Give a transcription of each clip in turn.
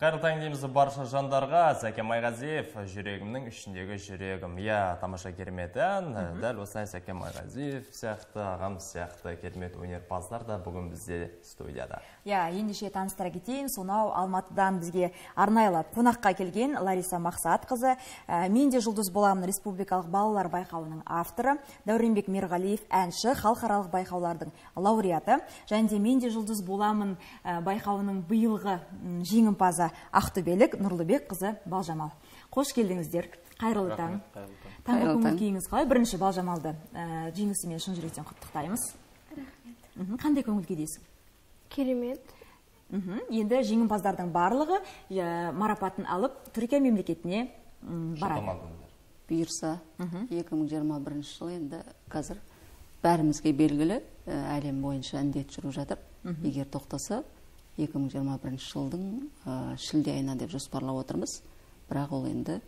Қайырлы таң дейміз барша жандарға. Сәкен Майғазиев, жүрегімнің ішіндегі жүрегім. Я, тамаша кереметтен. Дәл осылай Сәкен Майғазиев сияқты, ағам сияқты керемет өнерпаздар да бүгін бізде студияда. Я, ендеше таныстыра кетейін. Сонау Алматыдан бізге арнайлап қонаққа келген Лариса Мақсатқызы. Мен де жұлдыз боламын республикалық балалар байқауының авторы. Дәуренбек Мерғалиев әнші, халықаралық байқаулардың лауреаты. Және де мен де жұлдыз боламын байқауының биылғы жеңімпазы Ақтөбелік Нұрлыбек қызы Балжамал. Қош келдіңіздер. Қайырлы таң. Таңғы көңіл күйіңіз қалай? Бірінші Балжамалды жеңісімен шын жүректен құттықтаймыз. Рахмет. Қандай көңіл күйдесің? Керемет. Енді жеңімпаздардың барлығы марапатын алып Түркия мемлекетіне барады. Бұйырса 2021 жыл енді қазір бәрімізге белгілі әлем бойынша індет жүріп жатыр. Егер тоқтаса 2021 жылдың шілде айына деп жоспарлап отырмыз. Бірақ ол енді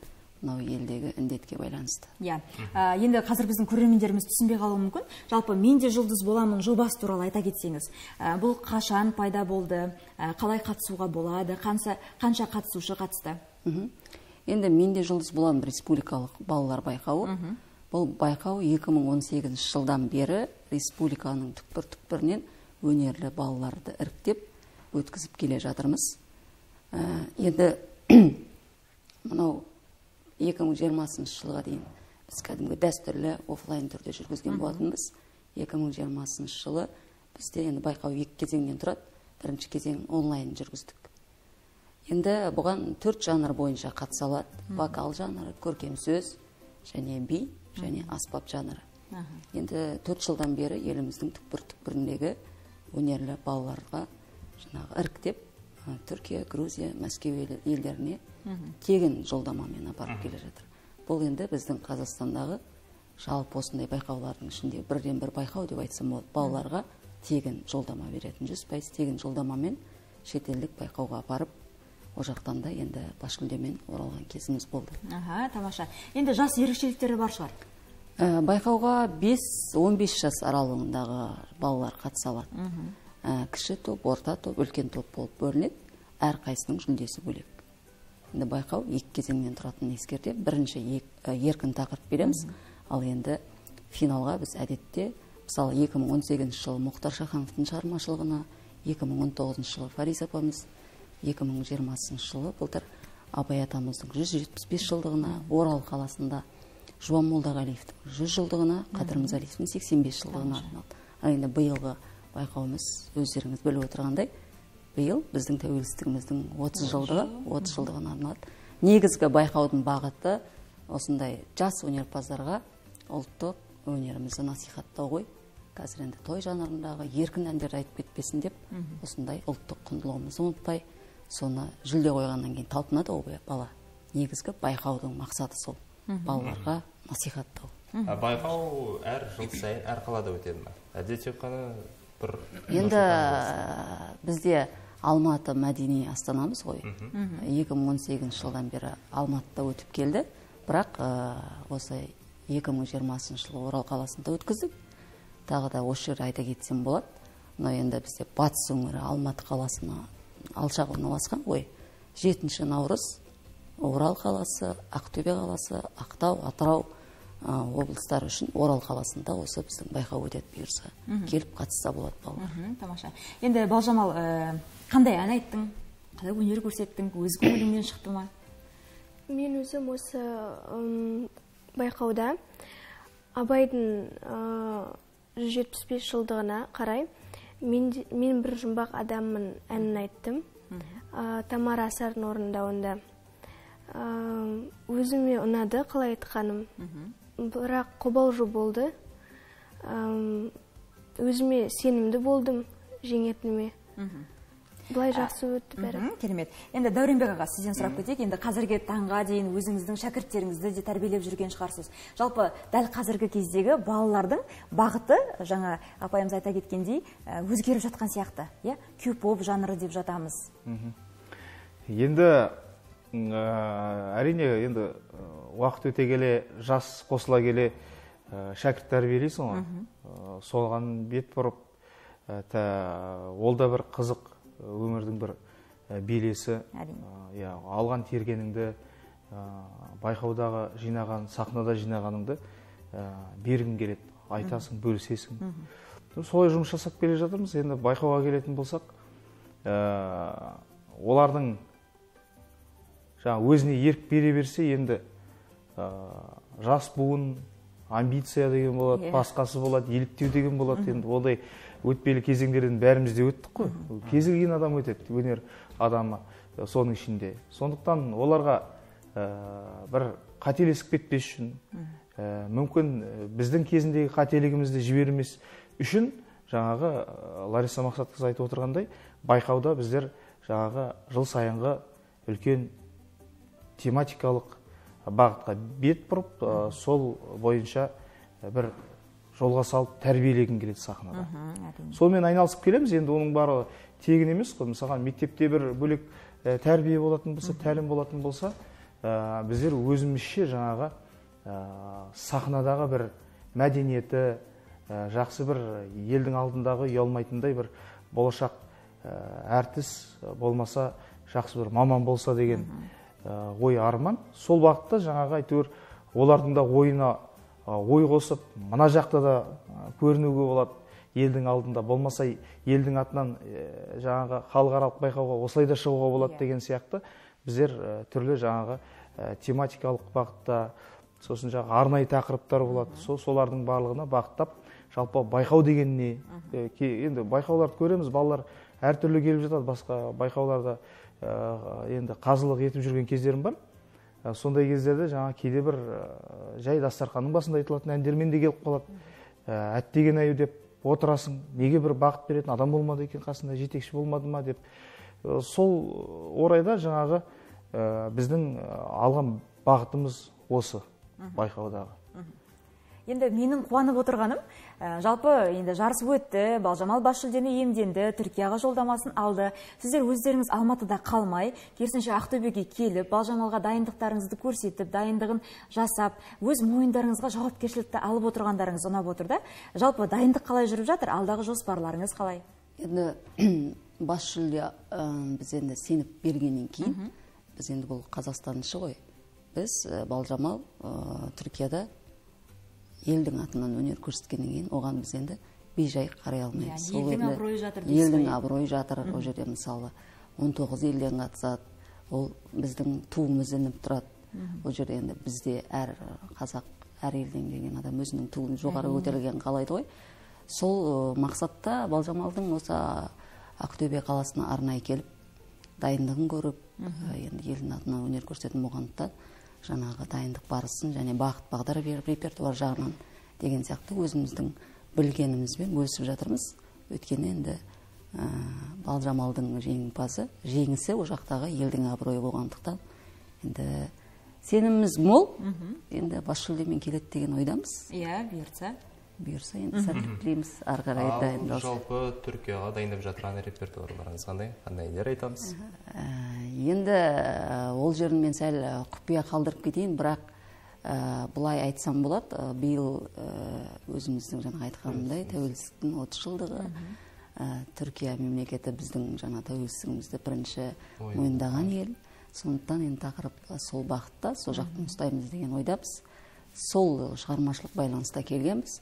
мынау елдегі індетке байланысты. Енді қазір біздің көрермендеріміз түсінбей қалуы мүмкін. Жалпы мен де жұлдыз боламын жобасы туралы айта кетсеңіз. Бұл қашан пайда болды? Қалай қатысуға болады? Қанша қатысушы қатысты? Енді мен де жұлдыз боламын республикалық балалар байқауы. Бұл байқау 2018 жылдан бері республиканың түкпір-түкпірінен өнерлі балаларды іріктеп өткізіп келе жатырмыз. Енді мынау 2020 жылға дейін біз кәдімгі дәстүрлі офлайн түрде жүргізген болатынбыз. 2020 жылы бізде енді байқау екі кезеңнен тұрады. Бірінші кезең онлайн жүргіздік. Енді бұған 4 жанр бойынша қатыса алады. Вокал жанры, көркем сөз, және би, және аспап жанры. Енді 4 жылдан бері еліміздің түкпір-түкпіріндегі өнерлі балаларға іріктеп Түркия, Грузия, Мәскеу елдеріне тегін жолдамамен апарып келе жатыр. Бұл енді біздің Қазақстандағы жалпы осындай байқаулардың ішінде бірден бір байқау деп айтсам болады. Балаларға тегін жолдама беретін, 100% тегін жолдамамен шетелдік байқауға апарып, о жақтан да енді бас жүлдемен оралған кезіміз болды. Тамаша. Енді жас ерекшеліктері бар шығар? Байқауға 5-15 жас аралығындағы балалар қатыса алады. Кіші топ, орта топ, үлкен топ болып бөлінеді. Әр қайсының жүлдесі бөлек. Енді байқау екі кезеңнен тұратын ескерте. Бірінші еркін тақырып береміз. Ал енді финалға біз әдетте, мысалы 2018 жылы Мұхтар Шахановтың шығармашылығына, 2019 жылы Фариза апамыз, 2020 жылы былтыр Абай атамыздың 175 жылдығына, Орал қаласында Жуан Молдағалиевтің 100 жылдығына, Қадыр Мырзалиевтің 85 жылдығына арналды. Енді биылғы байқауымыз өздеріңіз біліп отырғандай, биыл біздің тәуелсіздігіміздің 30 жылдығына арналады. Негізгі байқаудың бағыты осындай жас өнерпаздарға ұлттық өнерімізді насихаттау ғой. Қазір енді той жанрындағы еркін әндерді айтып кетпесін деп, осындай ұлттық құндылығымызды ұмытпай, соны жүлде қойғаннан кейін талпынады ғой бала. Негізгі байқаудың мақсаты сол, балаларға насихаттау. Байқау әр жыл сайын әр қалада өтеді ме? Әдетте қана бір... Енді бізде Алматы мәдени астанамыз ғой. 2018 жылдан бері Алматыда өтіп келді. Бірақ осы 2020 жылы Орал қаласында өткіздік. Тағы да осы жерде айта кетсем болады. Но енді бізде батыс өңірі Алматы қаласына алшақ орналасқан ғой. 7 наурыз Орал қаласы, Ақтөбе қаласы, Ақтау, Атырау облыстар үшін Орал қаласында осы біздің байқау өтеді бұйырса. Келіп қатысса болады балалар. Тамаша. Енді Балжамал, қандай ән айттың? Қалай өнер көрсеттің? Өз көңіліңнен шықты ма? Мен өзім осы байқауда Абайдың 175 жылдығына қарай мен бір жұмбақ адаммын әнін айттым. Тамара Асардың орындауында. Өзіме ұнады қалай айтқаным. Бірақ қобалжу болды. Өзіме сенімді болдым жеңетініме. Бұлай жақсы өтті бәрі. Керемет. Енді Дәуренбек аға, сізден сұрап кетейік. Енді қазіргі таңға дейін өзіңіздің шәкірттеріңізді де тәрбиелеп жүрген шығарсыз. Жалпы дәл қазіргі кездегі балалардың бағыты, жаңа апайымыз айта кеткендей, өзгеріп жатқан сияқты. Кей-поп жанры деп жатамыз. Енді әрине, енді уақыт өте келе, жас қосыла келе шәкірт тәрбиелейсің ғой. Соған бет бұрып, ол да бір қызық өмірдің бір белесі, алған тергеніңді, байқаудағы жинаған, сахнада жинағаныңды бергің келеді, айтасың, бөлісесің. Солай жұмыс жасап келе жатырмыз. Енді байқауға келетін болсақ, олардың өзіне ерік бере берсе, енді жас буын, амбиция деген болады, басқасы болады, еліктеу деген болады. Енді одай өтпелі кезеңдерден бәріміз де өттік қой. Кез келген адам өтеді, өнер адамы соның ішінде. Сондықтан оларға бір қателесіп кетпес үшін, мүмкін біздің кезіндегі қателігімізді жібермес үшін, жаңағы Лариса Мақсатқызы айтып отырғандай, байқауда біздер жаңағы жыл сайынғы үлкен тематикалық бағытқа бет бұрып, сол бойынша бір жолға салып тәрбиелегін келеді сахнада. Сонымен айналысып келеміз. Енді оның бары тегін емес қой. Мысалға мектепте бір бөлек тәрбие болатын болса, тәлім болатын болса, біздер өзімізше жаңағы сахнадағы бір мәдениеті, жақсы бір елдің алдындағы ұялмайтындай бір болашақ әртіс болмаса, жақсы бір маман болса деген ой арман. Сол бағытта жаңағы әйтеуір олардың да ойына ой қосып, мына жақта да көрінуге болады елдің алдында, болмаса елдің атынан жаңағы халықаралық байқауға осылай да шығуға болады деген сияқты біздер түрлі жаңағы тематикалық бағытта, сосын жаңағы арнайы тақырыптар болады. Солардың барлығына бағыттап, жалпы байқау деген не? Енді байқауларды көреміз, балалар әртүрлі келіп жатады, басқа байқауларда енді қазылық етіп жүрген кездерім бар. Сондай кездерде жаңа кейде бір жай дастарханның басында айтылатын әндермен де келіп қалады. Әттеген аю деп отырасың, неге бір бағыт беретін адам болмады екен қасында, жетекші болмады ма деп. Сол орайда жаңағы біздің алған бағытымыз осы байқаудағы. Енді менің қуанып отырғаным, жалпы енді жарысып өтті, Балжамал бас жүлдені иемденді, Түркияға жолдамасын алды. Сіздер өздеріңіз Алматыда қалмай, керісінше Ақтөбеге келіп, Балжамалға дайындықтарыңызды көрсетіп, дайындығын жасап, өз мойындарыңызға жауапкершілікті алып отырғандарыңыз ұнап отырды. Жалпы дайындық қалай жүріп жатыр? Алдағы жоспарларыңыз қалай? Енді бас жүлде біз енді сеніп бергеннен кейін, біз енді бұл Қазақстаншы ғой. Біз Балжамал Түркияда елдің атынан өнер көрсеткеннен кейін, оған біз енді бейжай қарай алмаймыз. Елдің абыройы жатыр. Елдің абыройы жатыр. Ол жерде мысалы 19 елден қатысады. Ол біздің туымыз ілініп тұрады. Ол жерде енді бізде әр қазақ, әр елден келген адам өзінің туын жоғары көтерілгенін қалайды ғой. Сол мақсатта Балжамалдың осы Ақтөбе қаласына арнайы келіп, дайындығын көріп, енді елдің атынан өнер көрсететін болғандықтан жаңағы дайындық барысын және бағыт бағдар беріп, репертуар жағынан деген сияқты өзіміздің білгенімізбен бөлісіп жатырмыз. Өйткені енді Балжамалдың жеңісі ол жақтағы елдің абыройы болғандықтан енді сеніміміз мол, енді бас жүлдемен келеді деген ойдамыз. Бұйырса енді сәттілік тілейміз, ары қарай дайындалсын. Жалпы Түркияға дайындап жатқан репертуарларыңыз қандай әндер айтамыз? Енді ол жерін мен сәл құпия қалдырып кетейін, бірақ бұлай айтсам болады. Биыл өзіміздің жаңа айтқанымдай тәуелсіздіктің 30 жылдығы, Түркия мемлекеті біздің жаңа тәуелсіздігімізді бірінші мойындаған ел. Сондықтан енді тақырып сол бағытта, сол жақтан ұстаймыз деген ойдамыз. Сол шығармашылық байланыста келгенбіз.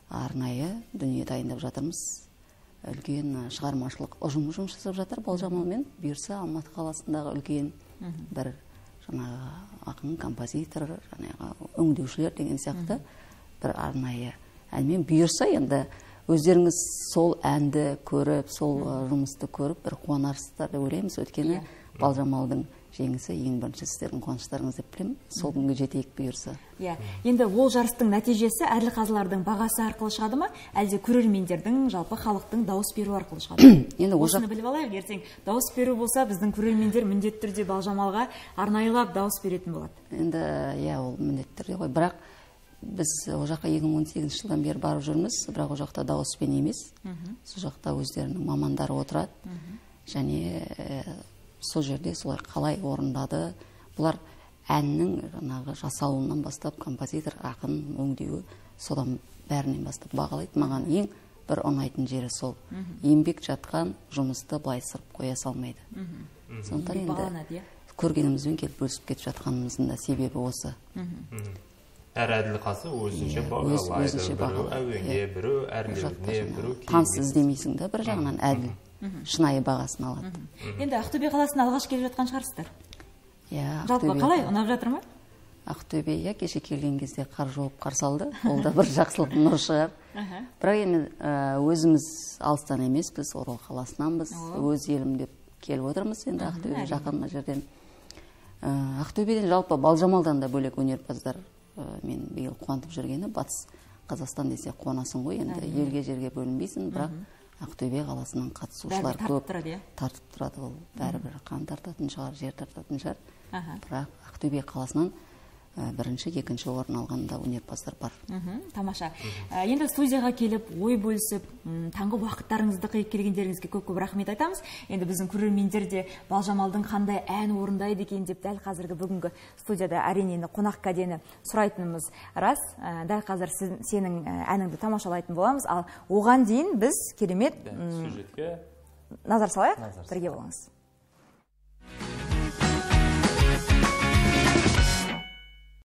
Арнайы дүние дайындап жатырмыз. Үлкен шығармашылық ұжым жұмыс жасап жатыр Балжамалмен. Бұйырса Алматы қаласындағы үлкен бір жаңағы ақын, композитор, жаңағы өңдеушілер деген сияқты бір арнайы әнмен бұйырса енді өздеріңіз сол әнді көріп, сол жұмысты көріп бір қуанарсыздар деп ойлаймыз. Өйткені Балжамалдың жеңісі ең бірінші сіздердің қуаныштарыңыз деп білемін. Сол күнге жетейік бұйырса. Енді ол жарыстың нәтижесі әділ қазылардың бағасы арқылы шығады ма, әлде көрермендердің, жалпы халықтың дауыс беру арқылы шығады ма? Осыны біліп алайық, ертең дауыс беру болса, біздің көрермендер міндетті түрде Балжамалға арнайылап дауыс беретін болады. Енді ол міндетті түрде ғой, бірақ біз ол жаққа 2018 жылдан бері барып жүрміз, бірақ ол жақта дауыспен емес. Сол жақта өздерінің мамандары отырады. Және сол жерде солай қалай орындады. Бұлар әннің жаңағы жасалуынан бастап композитор, ақын, өңдеуі содан бәрінен бастап бағалайды. Маған ең бір ұнайтын жері сол. Еңбек жатқан жұмысты былай сырып қоя салмайды. Сондықтан енді көргенімізбен келіп бөлісіп кетіп жатқанымыздың да себебі осы. Әр әділқасы өзінше бағалайды, біреу әуенге, біреу әрлеуіне, біреу кейінге. Таныс іздемейсің да, бір жағынан әділ, шынайы бағасын алады. Енді Ақтөбе қаласына алғаш келіп жатқан шығарсыздар. Жалпы қалай, ұнап жатыр ма? Ақтөбе, кеше келген кезде қар жауып қарсы алды, ол да бір жақсылық нұр шығар. Бірақ енді өзіміз алыстан емеспіз, Орал қаласынанбыз, өз елім деп келіп отырмыз, енді Ақтөбе жақын жерден. Ақтөбеден жалпы Балжамалдан да бөлек өнерпаздар мен биыл қуантып жүргені, батыс Қазақстан десе қуанасың ғой, енді елге жерге бөлінбейсің, бірақ Ақтөбе қаласынан қатысушылар көп тартып тұрады. Ол бәрібір қан тартатын шығар, жер тартатын шығар. Бірақ Ақтөбе қаласынан бірінші, екінші орын алғанда өнерпаздар бар. Тамаша. Енді студияға келіп, ой бөлісіп, таңғы уақыттарыңызды қиып келгендеріңізге көп-көп рахмет айтамыз. Енді біздің көрермендер де Балжамалдың қандай ән орындайды екен деп дәл қазіргі бүгінгі студияда әрине қонақ кәдені сұрайтынымыз рас. Дәл қазір сенің әніңді тамашалайтын боламыз. Ал оған дейін біз керемет сюжетке назар салайық. Бірге болыңыз.